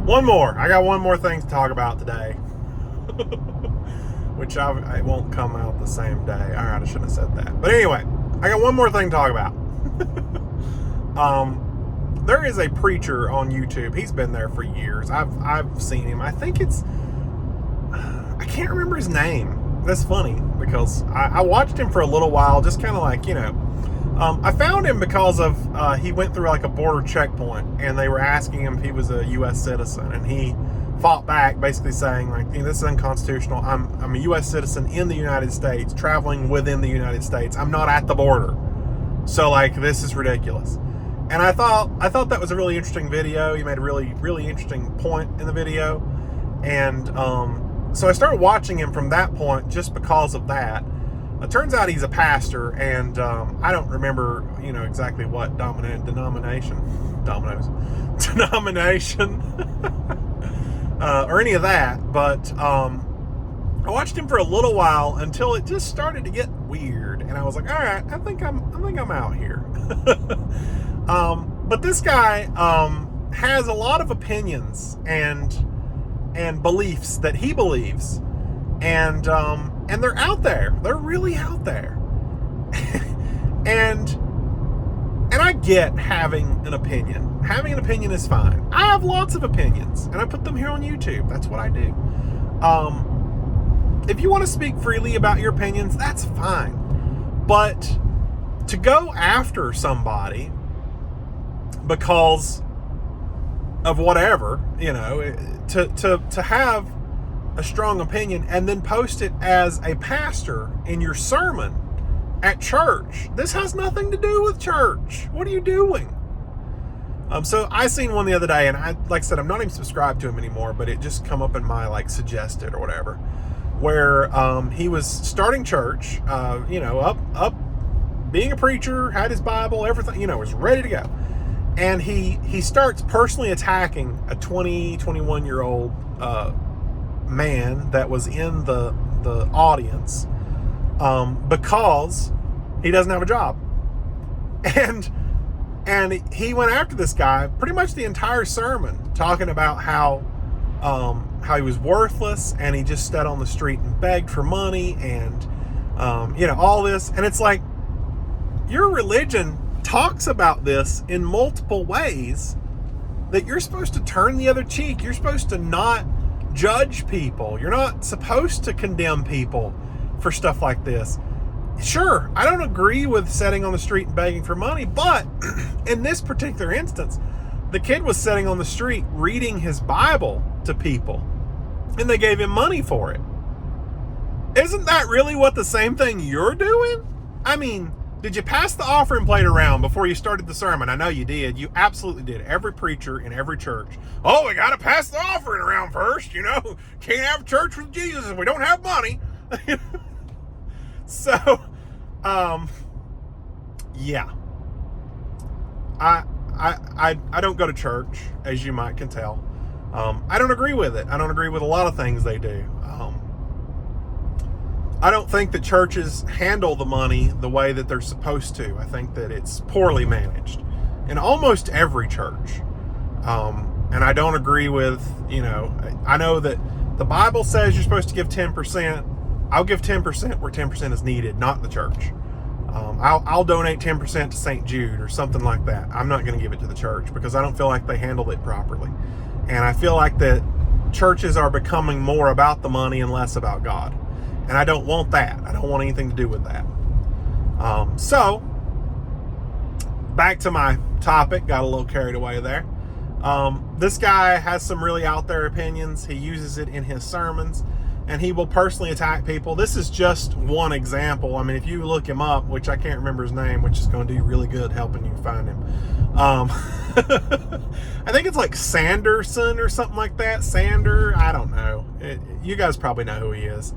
One more. I got one more thing to talk about today. Which it won't come out the same day. All right, I shouldn't have said that. But anyway, I got one more thing to talk about. There is a preacher on YouTube. He's been there for years. I've seen him. I think I can't remember his name. That's funny because I watched him for a little while, just kind of like, I found him because of he went through like a border checkpoint and they were asking him if he was a U.S. citizen, and he fought back, basically saying like, this is unconstitutional. I'm a U.S. citizen in the United States, traveling within the United States. I'm not at the border, so like this is ridiculous. And I thought that was a really interesting video. He made a really, really interesting point in the video, and so I started watching him from that point just because of that. It turns out he's a pastor, and I don't remember, exactly what denomination, or any of that. But I watched him for a little while until it just started to get weird, and I was like, all right, I think I'm out here. But this guy has a lot of opinions and beliefs that he believes, and they're out there. They're really out there. and I get having an opinion. Having an opinion is fine. I have lots of opinions, and I put them here on YouTube. That's what I do. If you want to speak freely about your opinions, that's fine. But to go after somebody because of whatever, to have a strong opinion and then post it as a pastor in your sermon at church. This has nothing to do with church. What are you doing? So I seen one the other day, and like I said, I'm not even subscribed to him anymore, but it just come up in my like suggested or whatever, where he was starting church, up being a preacher, had his Bible, everything, was ready to go. And he starts personally attacking a 21-year-old man that was in the audience because he doesn't have a job. And he went after this guy pretty much the entire sermon, talking about how he was worthless, and he just stood on the street and begged for money, and all this. And it's like, your religion talks about this in multiple ways, that you're supposed to turn the other cheek. You're supposed to not judge people. You're not supposed to condemn people for stuff like this. Sure, I don't agree with sitting on the street and begging for money, but in this particular instance, the kid was sitting on the street reading his Bible to people, and they gave him money for it. Isn't that really what the same thing you're doing? I mean, did you pass the offering plate around before you started the sermon? I know you did. You absolutely did. Every preacher in every church. Oh, we got to pass the offering around first. Can't have church with Jesus if we don't have money. So, yeah. I don't go to church, as you might can tell. I don't agree with it. I don't agree with a lot of things they do. I don't think that churches handle the money the way that they're supposed to. I think that it's poorly managed in almost every church. And I don't agree with, I know that the Bible says you're supposed to give 10%. I'll give 10% where 10% is needed, not the church. I'll donate 10% to St. Jude or something like that. I'm not going to give it to the church because I don't feel like they handled it properly. And I feel like that churches are becoming more about the money and less about God. And I don't want that. I don't want anything to do with that. So, back to my topic. Got a little carried away there. This guy has some really out there opinions. He uses it in his sermons, and he will personally attack people. This is just one example. I mean, if you look him up, which I can't remember his name, which is going to do you really good helping you find him. I think it's like Sanderson or something like that. Sander, I don't know. You guys probably know who he is.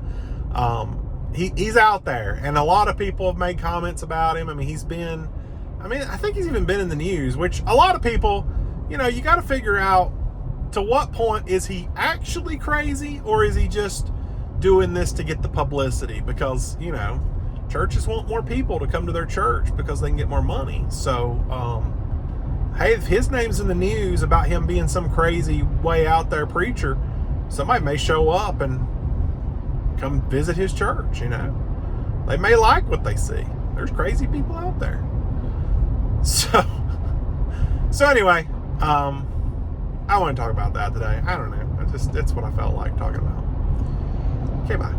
He's out there, and a lot of people have made comments about him. I mean, I think he's even been in the news, which a lot of people, you got to figure out to what point is he actually crazy, or is he just doing this to get the publicity? Because, churches want more people to come to their church because they can get more money. So, hey, if his name's in the news about him being some crazy way out there preacher, somebody may show up and come visit his church, you know. They may like what they see. There's crazy people out there. So anyway, I want to talk about that today. I don't know. It's what I felt like talking about. Okay, bye.